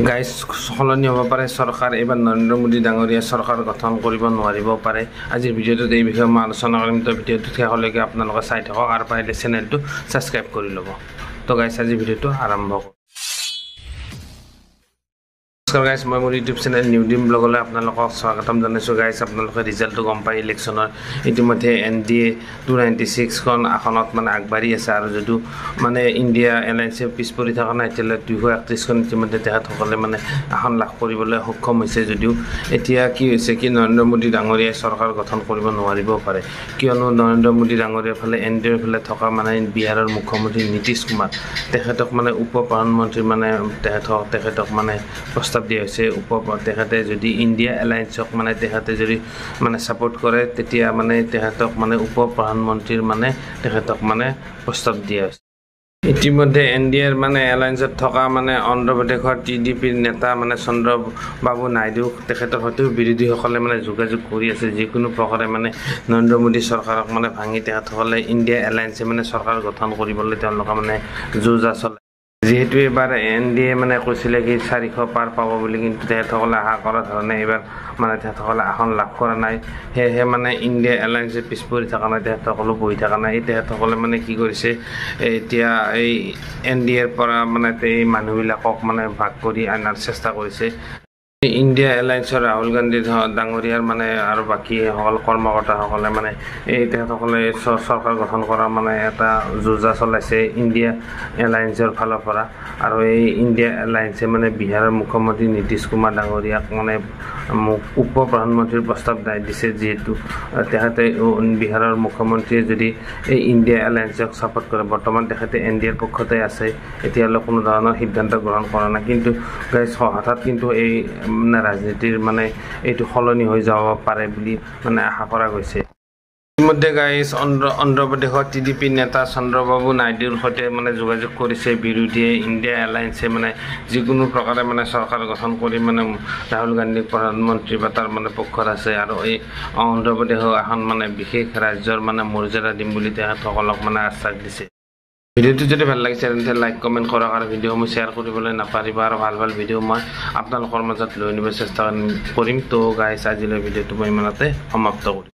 Guys সলনি হ'ব পাৰে চৰকাৰ এইবাৰ নৰেন্দ্ৰ মোদী ডাঙৰীয়া চৰকাৰ গঠন কৰিব নোৱাৰিব পাৰে। আজিৰ ভিডিঅ'টোত এই বিষয়ে মই আলোচনা কৰিম। তো ভিডিঅ'টো শেষলৈকে আপোনালোকে চাই থাকক আৰু পাৰিলে চেনেলটো ছাবস্ক্ৰাইব কৰি ল'ব। তো গাইজ আজিৰ ভিডিঅ'টো আৰম্ভ কৰোঁ। নমস্কাৰ গাইজ, মই মোৰ ইউটিউব চেনেল নিউ ডিম ব্লগলৈ আপোনালোকক স্বাগতম জনাইছোঁ। গাইজ আপোনালোকে ৰিজাল্টটো গম পায় ইলেকশ্যনৰ ইতিমধ্যে NDA 296খন আসনত আগবাঢ়ি আছে আৰু যদিও ইণ্ডিয়া এলায়েন্সে পিছ পৰি থকা নাই, এতিয়ালৈ 231খন ইতিমধ্যে তেখেতসকলে আসন লাভ কৰিবলৈ সক্ষম হৈছে। যদিও এতিয়া কি হৈছে কি নৰেন্দ্ৰ মোদী ডাঙৰীয়াই চৰকাৰ গঠন কৰিব নোৱাৰিব পাৰে, কিয়নো নৰেন্দ্ৰ মোদী ডাঙৰীয়াৰ ফালে NDAৰ ফালে থকা বিহাৰৰ মুখ্যমন্ত্ৰী নীতিশ কুমাৰ তেখেতক উপ প্ৰধানমন্ত্ৰী তেখেতক প্ৰস্তাৱ দিয়া হৈছে। তেখেতে যদি ইণ্ডিয়া এলায়েন্সক তেখেতে যদি ছাপোৰ্ট কৰে, তেতিয়া তেখেতক উপ প্ৰধানমন্ত্ৰীৰ তেখেতক প্ৰস্তাৱ দিয়া হৈছে। ইতিমধ্যে NDAৰ এলায়েন্সত থকা অন্ধ্ৰপ্ৰদেশৰ TDPৰ নেতা চন্দ্ৰবাবু নাইডু তেখেতৰ হয়তো বিৰোধীসকলে যোগাযোগ কৰি আছে। যিকোনো প্ৰকাৰে নৰেন্দ্ৰ মোদী চৰকাৰক ভাঙি তেখেতসকলে ইণ্ডিয়া এলায়েন্সে চৰকাৰ গঠন কৰিবলৈ তেওঁলোকে যুঁজা চলায়। যিহেতু এইবাৰ NDA কৈছিলে কি 400 পাৰ পাব বুলি, কিন্তু তেখেতসকলে আশা কৰা ধৰণে এইবাৰ তেখেতসকলে আসন লাভ কৰা নাই। সেয়েহে ইণ্ডিয়া এলায়েন্সে পিছ পৰি থকা নাই, তেখেতসকলো বহি থকা নাই। তেখেতসকলে কি কৰিছে, এতিয়া এই NDAৰ পৰা এই মানুহবিলাকক ভাগ কৰি অনাৰ চেষ্টা কৰিছে। ইণ্ডিয়া এলায়েন্সৰ ৰাহুল গান্ধী ডাঙৰীয়াৰ আৰু বাকী সকল কৰ্মকৰ্তাসকলে তেখেতসকলে চৰকাৰ গঠন কৰাৰ এটা যুঁজা চলাইছে ইণ্ডিয়া এলায়েন্সৰ ফালৰ পৰা। আৰু এই ইণ্ডিয়া এলায়েন্সে বিহাৰৰ মুখ্যমন্ত্ৰী নীতিশ কুমাৰ ডাঙৰীয়াক উপ প্ৰধানমন্ত্ৰীৰ প্ৰস্তাৱ দিছে। যিহেতু তেখেতে বিহাৰৰ মুখ্যমন্ত্ৰীয়ে যদি এই ইণ্ডিয়া এলায়েন্সক ছাপোৰ্ট কৰে, বৰ্তমান তেখেতে NDAৰ পক্ষতে আছে, এতিয়ালৈ কোনো ধৰণৰ সিদ্ধান্ত গ্ৰহণ কৰা নাই। কিন্তু হঠাৎ কিন্তু এই ৰাজনীতিৰ এইটো সলনি হৈ যাব পাৰে বুলি আশা কৰা গৈছে। ইতিমধ্যে গাইজ অন্ধ্ৰপ্ৰদেশৰ TDP নেতা চন্দ্ৰবাবু নাইডুৰ সৈতে যোগাযোগ কৰিছে বিৰোধীয়ে। ইণ্ডিয়া এলায়েন্সে যিকোনো প্ৰকাৰে চৰকাৰ গঠন কৰি ৰাহুল গান্ধীক প্ৰধানমন্ত্ৰী বা তাৰ পক্ষত আছে, আৰু এই অন্ধ্ৰপ্ৰদেশৰ এখন বিশেষ ৰাজ্যৰ মৰ্যাদা দিম বুলি তেখেতসকলক আশ্বাস দিছে। ভিডিঅ'টো যদি ভাল লাগিছে তেন্তে লাইক কমেণ্ট কৰক আৰু ভিডিঅ'সমূহ শ্বেয়াৰ কৰিবলৈ নাপাহৰিব। আৰু ভাল ভাল ভিডিঅ' মই আপোনালোকৰ মাজত লৈ আনিব চেষ্টা কৰিম। তো গাইজ আজিলৈ ভিডিঅ'টো মই ইমানতে সমাপ্ত কৰিম।